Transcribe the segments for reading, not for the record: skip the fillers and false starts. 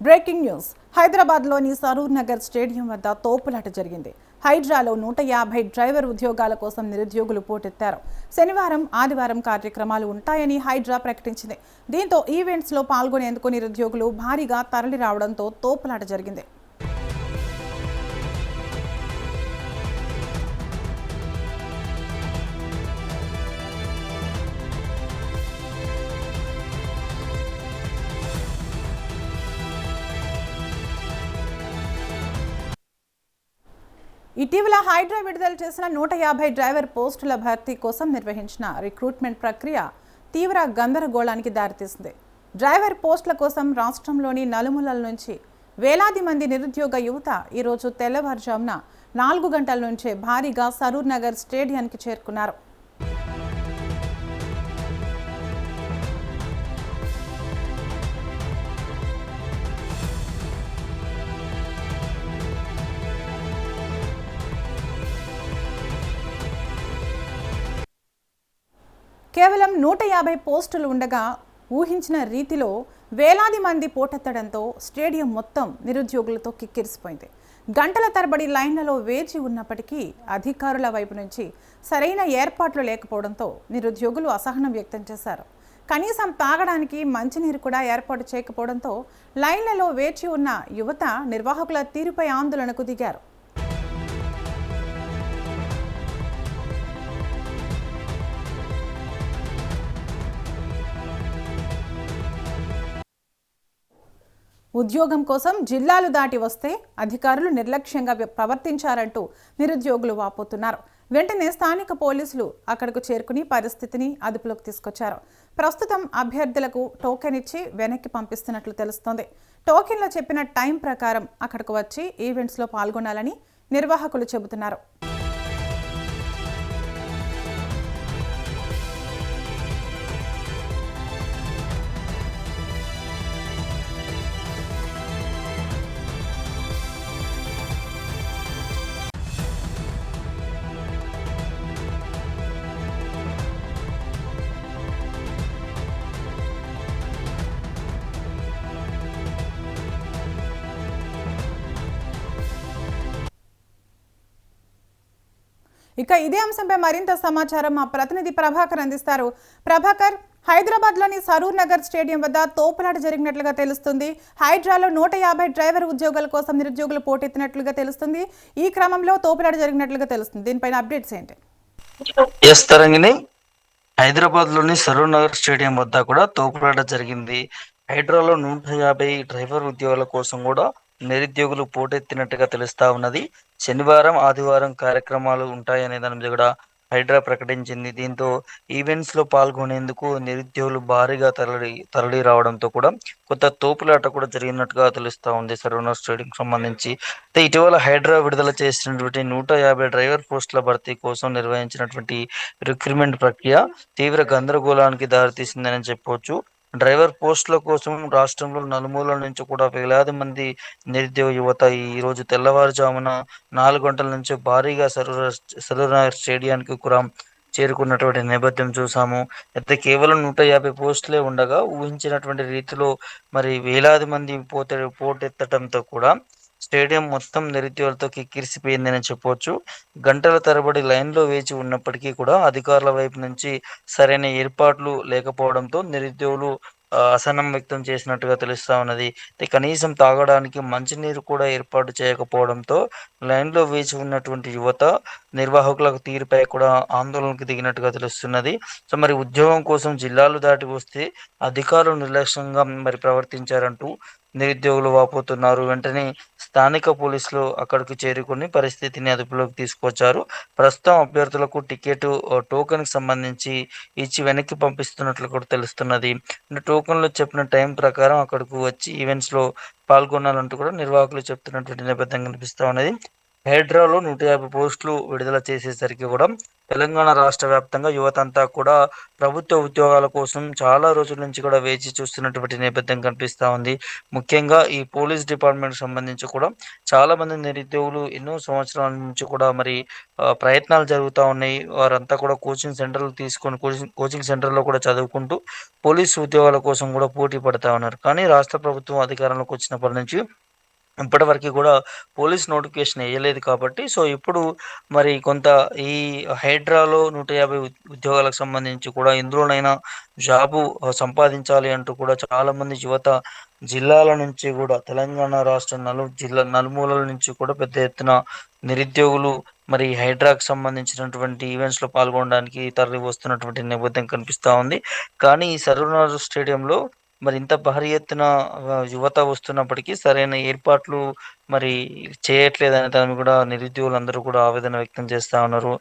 Breaking news. హైదరాబాద్లోని Saroor Nagar stadium వద్ద తోపులాట జరిగింది. హైడ్రాలో 150 డ్రైవర్ ఉద్యోగాల కోసం నిరుద్యోగులు పోటెత్తారు. శనివారం, ఆదివారం కార్యక్రమాలు ఉంటాయని హైడ్రా ప్రకటించింది. దీంతో ఈవెంట్స్లో పాల్గొనేందుకు నిరుద్యోగులు భారీగా తరలి రావడంతో తోపులాట జరిగింది. ఇటీవల హైడ్రా విడుదల చేసిన 150 డ్రైవర్ పోస్టుల భర్తీ కోసం నిర్వహించిన రిక్రూట్మెంట్ ప్రక్రియ తీవ్ర గందరగోళానికి దారితీసింది. డ్రైవర్ పోస్టుల కోసం రాష్ట్రంలోని నలుమూలల నుంచి వేలాది మంది నిరుద్యోగ యువత ఈరోజు తెల్లవారుజామున 4 గంటల నుంచే భారీగా సరూర్ నగర్ స్టేడియానికి చేరుకున్నారు. కేవలం 150 పోస్టులు ఉండగా ఊహించిన రీతిలో వేలాది మంది పోటెత్తడంతో స్టేడియం మొత్తం నిరుద్యోగులతో కిక్కిరిసిపోయింది. గంటల తరబడి లైన్లలో వేచి ఉన్నప్పటికీ అధికారుల వైపు నుంచి సరైన ఏర్పాట్లు లేకపోవడంతో నిరుద్యోగులు అసహనం వ్యక్తం చేశారు. కనీసం తాగడానికి మంచినీరు కూడా ఏర్పాటు చేయకపోవడంతో లైన్లలో వేచి ఉన్న యువత నిర్వాహకుల తీరుపై ఆందోళనకు దిగారు. ఉద్యోగం కోసం జిల్లాలు దాటి వస్తే అధికారులు నిర్లక్ష్యంగా ప్రవర్తించారంటూ నిరుద్యోగులు వాపోతున్నారు. వెంటనే స్థానిక పోలీసులు అక్కడకు చేరుకుని పరిస్థితిని అదుపులోకి తీసుకొచ్చారు. ప్రస్తుతం అభ్యర్థులకు టోకెన్ ఇచ్చి వెనక్కి పంపిస్తున్నట్లు తెలుస్తోంది. టోకెన్లో చెప్పిన టైం ప్రకారం అక్కడకు వచ్చి ఈవెంట్స్లో పాల్గొనాలని నిర్వాహకులు చెబుతున్నారు. ఇక ఇదే అంశంపై మరింత సమాచారం మా ప్రతినిధి ప్రభాకర్ అందిస్తారు. ప్రభాకర్, హైదరాబాద్లోని సరూర్ నగర్ స్టేడియం వద్ద తోపులాట జరిగినట్లుగా తెలుస్తుంది. హైడ్రాలో 150 డ్రైవర్ ఉద్యోగాల కోసం నిరుద్యోగులు పోటెత్తినట్లుగా తెలుస్తుంది. ఈ క్రమంలో తోపులాట జరిగినట్లుగా తెలుస్తుంది. దీనిపైన అప్డేట్స్ ఏంటి? హైదరాబాద్ లోని సరూర్ నగర్ స్టేడియం వద్ద కూడా తోపులాట జరిగింది. హైడ్రాలో 150 డ్రైవర్ ఉద్యోగాల కోసం కూడా నిరుద్యోగులు పోటెత్తినట్టుగా తెలుస్తా ఉన్నది. శనివారం, ఆదివారం కార్యక్రమాలు ఉంటాయనే దాని మీద కూడా హైడ్రా ప్రకటించింది. దీంతో ఈవెంట్స్ లో పాల్గొనేందుకు నిరుద్యోగులు భారీగా తరలి రావడంతో కూడా కొత్త తోపులాట కూడా జరిగినట్టుగా తెలుస్తా ఉంది సరూర్ నగర్ స్టేడియం సంబంధించి. అయితే ఇటీవల హైడ్రా విడుదల చేసినటువంటి 150 డ్రైవర్ పోస్టుల భర్తీ కోసం నిర్వహించినటువంటి రిక్రూట్మెంట్ ప్రక్రియ తీవ్ర గందరగోళానికి దారితీసిందని చెప్పవచ్చు. డ్రైవర్ పోస్టుల కోసం రాష్ట్రంలో నలుమూలల నుంచి కూడా వేలాది మంది నిరుద్యోగ యువత ఈ రోజు తెల్లవారుజామున 4 గంటల నుంచి భారీగా సరూర్ నగర్ స్టేడియానికి కూడా చేరుకున్నటువంటి నేపథ్యం చూసాము. అయితే కేవలం 150 పోస్టులే ఉండగా ఊహించినటువంటి రీతిలో మరి వేలాది మంది పోటెత్తడంతో కూడా స్టేడియం మొత్తం నిరుద్యోగులతో కిక్కిరిసిపోయిందని చెప్పవచ్చు. గంటల తరబడి లైన్లో వేచి ఉన్నప్పటికీ కూడా అధికారుల వైపు నుంచి సరైన ఏర్పాట్లు లేకపోవడంతో నిరుద్యోగులు అసహనం వ్యక్తం చేసినట్టుగా తెలుస్తా ఉన్నది. కనీసం తాగడానికి మంచినీరు కూడా ఏర్పాటు చేయకపోవడంతో లైన్లో వేచి ఉన్నటువంటి యువత నిర్వాహకుల తీరుపై కూడా ఆందోళనకు దిగినట్టుగా తెలుస్తున్నది. సో మరి ఉద్యోగం కోసం జిల్లాలు దాటి వస్తే అధికారులు నిర్లక్ష్యంగా మరి ప్రవర్తించారంటూ నిరుద్యోగులు వాపోతున్నారు. వెంటనే స్థానిక పోలీసులు అక్కడికి చేరుకుని పరిస్థితిని అదుపులోకి తీసుకొచ్చారు. ప్రస్తుతం అభ్యర్థులకు టోకెన్ కి సంబంధించి ఇచ్చి వెనక్కి పంపిస్తున్నట్లు కూడా తెలుస్తున్నది. టోకెన్లో చెప్పిన టైం ప్రకారం అక్కడకు వచ్చి ఈవెంట్స్ లో పాల్గొనాలంటూ కూడా నిర్వాహకులు చెప్తున్నటువంటి నేపథ్యం కనిపిస్తా ఉన్నది. హైడ్రాలో 150 పోస్టులు విడుదల చేసేసరికి కూడా తెలంగాణ రాష్ట్ర వ్యాప్తంగా యువత అంతా కూడా ప్రభుత్వ ఉద్యోగాల కోసం చాలా రోజుల నుంచి కూడా వేచి చూస్తున్నటువంటి నేపథ్యం కనిపిస్తా ఉంది. ముఖ్యంగా ఈ పోలీస్ డిపార్ట్మెంట్ సంబంధించి కూడా చాలా మంది నిరుద్యోగులు ఎన్నో సంవత్సరాల నుంచి కూడా మరి ప్రయత్నాలు జరుగుతూ ఉన్నాయి. వారంతా కూడా కోచింగ్ సెంటర్లు తీసుకొని కోచింగ్ సెంటర్లో కూడా చదువుకుంటూ పోలీసు ఉద్యోగాల కోసం కూడా పోటీ పడతా ఉన్నారు. కానీ రాష్ట్ర ప్రభుత్వం అధికారంలోకి వచ్చినప్పటి నుంచి ఇప్పటివరకు కూడా పోలీస్ నోటిఫికేషన్ వేయలేదు కాబట్టి సో ఇప్పుడు మరి కొంత ఈ హైడ్రాలో 150 ఉద్యోగాలకు సంబంధించి కూడా ఇందులోనైనా జాబు సంపాదించాలి అంటూ కూడా చాలామంది యువత జిల్లాల నుంచి కూడా తెలంగాణ రాష్ట్ర నలుమూలల నుంచి కూడా పెద్ద ఎత్తున నిరుద్యోగులు మరి హైడ్రాకు సంబంధించినటువంటి ఈవెంట్స్లో పాల్గొనడానికి తరలి వస్తున్నటువంటి నేపథ్యం కనిపిస్తూ ఉంది. కానీ ఈ సర్వనగర్ స్టేడియంలో మరి ఇంత భారీ ఎత్తున యువత వస్తున్నప్పటికీ సరైన ఏర్పాట్లు మరి చేయట్లేదనే దాన్ని కూడా నిరుద్యోగులందరూ కూడా ఆవేదన వ్యక్తం చేస్తా ఉన్నారు.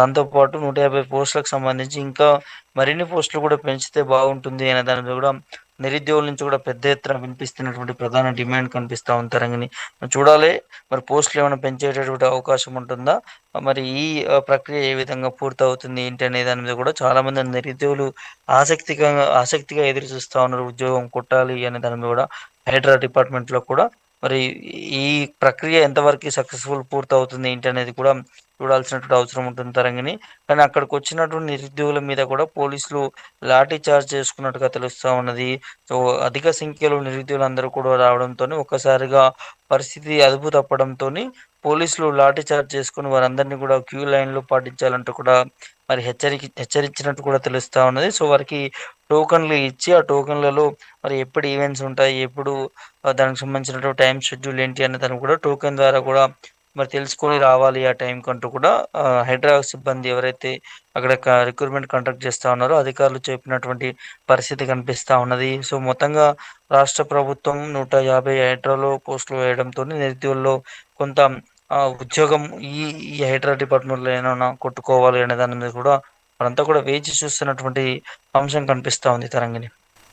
దాంతోపాటు 150 పోస్టులకు సంబంధించి ఇంకా మరిన్ని పోస్టులు కూడా పెంచితే బాగుంటుంది అనే దాని మీద కూడా నిరుద్యోగుల నుంచి కూడా పెద్ద ఎత్తున వినిపిస్తున్నటువంటి ప్రధాన డిమాండ్ కనిపిస్తా ఉంది తరంగిణి. చూడాలి మరి పోస్టులు ఏమైనా పెంచేటటువంటి అవకాశం ఉంటుందా, మరి ఈ ప్రక్రియ ఏ విధంగా పూర్తవుతుంది ఏంటి అనే దాని మీద కూడా చాలా మంది నిరుద్యోగులు ఆసక్తిగా ఎదురు చూస్తా ఉన్నారు. ఉద్యోగం కొట్టాలి అనే దాని మీద కూడా హైడ్రా డిపార్ట్మెంట్లో కూడా మరి ఈ ప్రక్రియ ఎంతవరకు సక్సెస్ఫుల్ పూర్తవుతుంది ఏంటి అనేది కూడా చూడాల్సినటువంటి అవసరం ఉంటుంది తరంగిణి. కానీ అక్కడికి వచ్చినటువంటి నిరుద్యోగుల మీద కూడా పోలీసులు లాఠీ చార్జ్ చేసుకున్నట్టుగా తెలుస్తూ ఉన్నది. సో అధిక సంఖ్యలో నిరుద్యోగులందరూ కూడా రావడంతో ఒక్కసారిగా పరిస్థితి అదుపు తప్పడంతో పోలీసులు లాఠీ చార్జ్ చేసుకుని వారందరినీ కూడా క్యూ లైన్లో పాటించాలంటూ కూడా మరి హెచ్చరించినట్టు కూడా తెలుస్తూ ఉన్నది. సో వారికి టోకన్లు ఇచ్చి ఆ టోకన్లలో మరి ఎప్పుడు ఈవెంట్స్ ఉంటాయి, ఎప్పుడు దానికి సంబంధించినటువంటి టైం షెడ్యూల్ ఏంటి అనే దాన్ని కూడా టోకెన్ ద్వారా కూడా మరి తెలుసుకొని రావాలి ఆ టైం కంటూ కూడా హైడ్రా సిబ్బంది ఎవరైతే అక్కడ రిక్రూట్మెంట్ కండక్ట్ చేస్తూ ఉన్నారో అధికారులు చెప్పినటువంటి పరిస్థితి కనిపిస్తూ ఉన్నది. సో మొత్తంగా రాష్ట్ర ప్రభుత్వం 150 హైడ్రాలో పోస్టులు వేయడంతో నిరుద్యోగుల్లో కొంత ఉద్యోగం ఈ ఈ హైడ్రా డిపార్ట్మెంట్లో ఏమైనా కొట్టుకోవాలి అనే దాని మీద కూడా వారంతా కూడా వేచి చూస్తున్నటువంటి అంశం కనిపిస్తూ ఉంది Tarangini.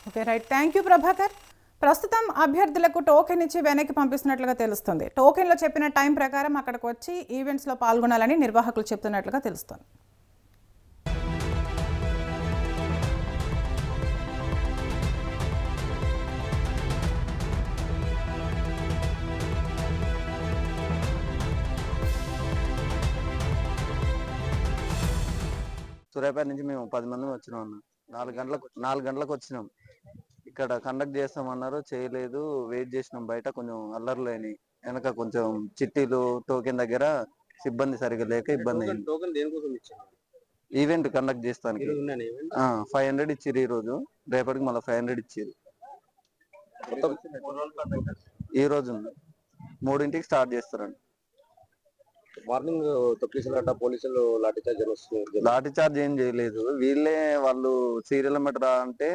Okay, right. Thank you Prabhakar. ప్రస్తుతం అభ్యర్థులకు టోకెన్ ఇచ్చి వెనక్కి పంపిస్తున్నట్లుగా తెలుస్తుంది. టోకెన్లో చెప్పిన టైం ప్రకారం అక్కడికి వచ్చి ఈవెంట్స్లో పాల్గొనాలని నిర్వాహకులు చెప్తున్నట్లుగా తెలుస్తుంది. సూర్యాపేట నుంచి మేము 10 మంది వచ్చినాం అన్న. 4 గంటలకు వచ్చినాం. ఇక్కడ కండక్ట్ చేస్తామన్నారు, చేయలేదు. వెయిట్ చేసినాం బయట. కొంచెం అల్లర్లు అయినాయి. వెనక కొంచెం చిట్టీలు టోకెన్ దగ్గర సిబ్బంది సరిగ్గా లేక ఇబ్బంది అయింది. ఈవెంట్ కండక్ట్ చేస్తానికి 500 ఇచ్చిర్రు ఈ రోజు. రేపటికి మళ్ళీ 500 ఇచ్చిర్రు. ఈ రోజు 3ంటికి స్టార్ట్ చేస్తారండి. మార్నింగ్ తొక్కిసలాట పోలీసులు లాఠీ చార్జ్ ఏం చేయలేదు. వాళ్ళు సీరియల్ మెటర్ అంటే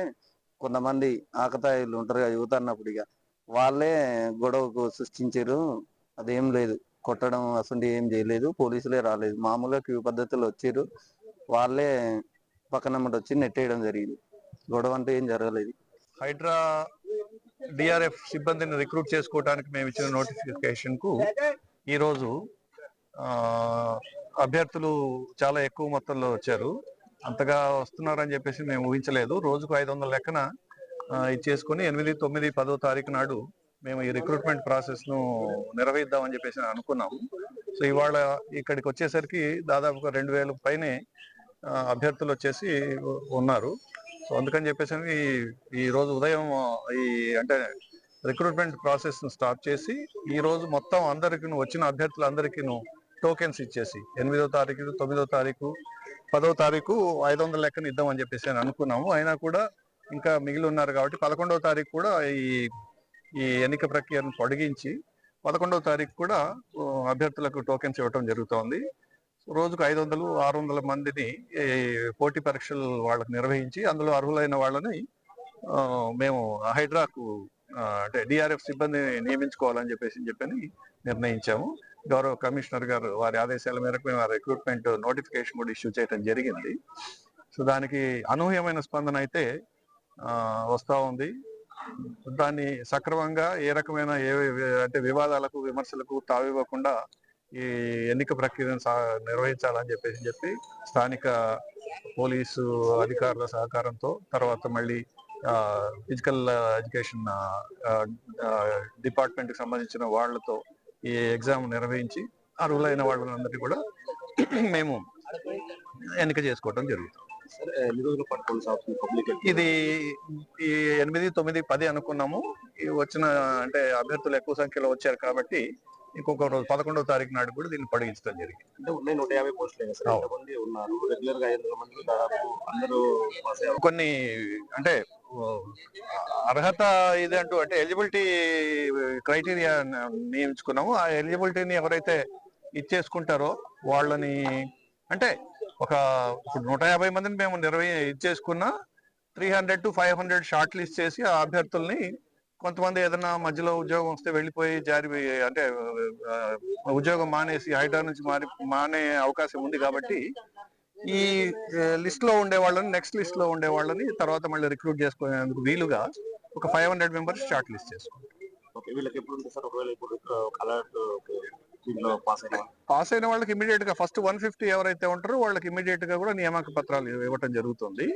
కొంతమంది ఆకతాయిలు ఉంటారు కదా యువత అన్నప్పుడు, ఇక వాళ్ళే గొడవకు సృష్టించారు. అదేం లేదు, కొట్టడం అసలు ఏం చేయలేదు. పోలీసులే రాలేదు, మామూలుగా క్యూ పద్ధతిలో వచ్చారు. వాళ్ళే పక్కనమ్మటి వచ్చి నెట్టేయడం జరిగింది. గొడవ అంటే ఏం జరగలేదు. హైడ్రా డిఆర్ఎఫ్ సిబ్బందిని రిక్రూట్ చేసుకోవడానికి మేము ఇచ్చిన నోటిఫికేషన్ కు ఈరోజు అభ్యర్థులు చాలా ఎక్కువ మొత్తంలో వచ్చారు. అంతగా వస్తున్నారని చెప్పేసి మేము ఊహించలేదు. రోజుకు 500 లెక్కన ఇచ్చేసుకుని 8, 9, 10వ తారీఖు నాడు మేము ఈ రిక్రూట్మెంట్ ప్రాసెస్ ను నిర్వహిద్దామని చెప్పేసి అనుకున్నాము. సో ఇవాళ ఇక్కడికి వచ్చేసరికి దాదాపుగా 2000 పైనే అభ్యర్థులు వచ్చేసి ఉన్నారు. సో అందుకని చెప్పేసి ఈ రోజు ఉదయం అంటే రిక్రూట్మెంట్ ప్రాసెస్ ను స్టార్ట్ చేసి ఈ రోజు మొత్తం అందరికి వచ్చిన అభ్యర్థులందరికీ టోకెన్స్ ఇచ్చేసి 8వ తారీఖు, 9వ తారీఖు, 10వ తారీఖు 500 లెక్కన ఇద్దామని చెప్పేసి అనుకున్నాము. అయినా కూడా ఇంకా మిగిలి ఉన్నారు కాబట్టి 11వ తారీఖు కూడా ఈ ఎన్నిక ప్రక్రియను పొడిగించి 11వ తారీఖు కూడా అభ్యర్థులకు టోకెన్స్ ఇవ్వటం జరుగుతోంది. రోజుకు 500, 600 మందిని పోటీ పరీక్షలు వాళ్ళకు నిర్వహించి అందులో అర్హులైన వాళ్ళని మేము హైడ్రాకు అంటే డిఆర్ఎఫ్ సిబ్బందిని నియమించుకోవాలని చెప్పని నిర్ణయించాము. గౌరవ కమిషనర్ గారు వారి ఆదేశాల మేరకు మేము రిక్రూట్మెంట్ నోటిఫికేషన్ కూడా ఇష్యూ చేయడం జరిగింది. సో దానికి అనూహ్యమైన స్పందన అయితే వస్తూ ఉంది. దాన్ని సక్రమంగా ఏ రకమైన అంటే వివాదాలకు, విమర్శలకు తావివ్వకుండా ఈ ఎన్నిక ప్రక్రియను నిర్వహించాలని చెప్పి స్థానిక పోలీసు అధికారుల సహకారంతో తర్వాత మళ్ళీ ఫిజికల్ ఎడ్యుకేషన్ డిపార్ట్మెంట్ కి సంబంధించిన వాళ్ళతో ఈ ఎగ్జామ్ నిర్వహించి అర్హులైన వాళ్ళందరినీ కూడా మేము ఎన్నిక చేసుకోవడం జరుగుతుంది. ఇది ఈ 8, 9, 10 అనుకున్నాము. వచ్చిన అంటే అభ్యర్థులు ఎక్కువ సంఖ్యలో వచ్చారు కాబట్టి ఇంకొక రోజు 11వ తారీఖు నాడు కూడా దీన్ని పొడిగించడం జరిగింది. అంటే ఉన్నాయి 150 పోస్టులు ఉన్నారు. రెగ్యులర్ గా 500 మంది దాదాపు అందరూ కొన్ని అంటే అర్హత ఇదంటూ అంటే ఎలిజిబిలిటీ క్రైటీరియా నియమించుకున్నాము. ఆ ఎలిజిబిలిటీని ఎవరైతే ఇచ్చేసుకుంటారో వాళ్ళని అంటే ఇప్పుడు 150 మందిని మేము ఇచ్చేసుకున్న 300 to 500 షార్ట్ లిస్ట్ చేసి ఆ అభ్యర్థుల్ని కొంతమంది ఏదైనా మధ్యలో ఉద్యోగం వస్తే వెళ్ళిపోయి అంటే ఉద్యోగం మానేసి హైదరాబాద్ నుంచి మానే అవకాశం ఉంది కాబట్టి ఈ లిస్ట్ లో ఉండే వాళ్ళని నెక్స్ట్ లిస్ట్ లో ఉండే వాళ్ళని తర్వాత మళ్ళీ రిక్రూట్ చేసుకునేందుకు వీలుగా ఒక 500 మెంబర్స్ షార్ట్ లిస్ట్ చేసుకుంటాం. పాస్ అయిన వాళ్ళకి ఇమీడియట్ గా ఫస్ట్ 150 ఎవరైతే ఉంటారో వాళ్ళకి ఇమీడియట్ గా కూడా నియామక పత్రాలు ఇవ్వటం జరుగుతుంది.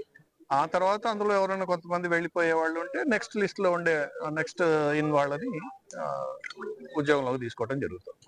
ఆ తర్వాత అందులో ఎవరైనా కొంతమంది వెళ్ళిపోయే వాళ్ళు ఉంటే నెక్స్ట్ లిస్ట్ లో ఉండే నెక్స్ట్ ఇన్ వాళ్ళని ఉద్యోగంలోకి తీసుకోవడం జరుగుతుంది.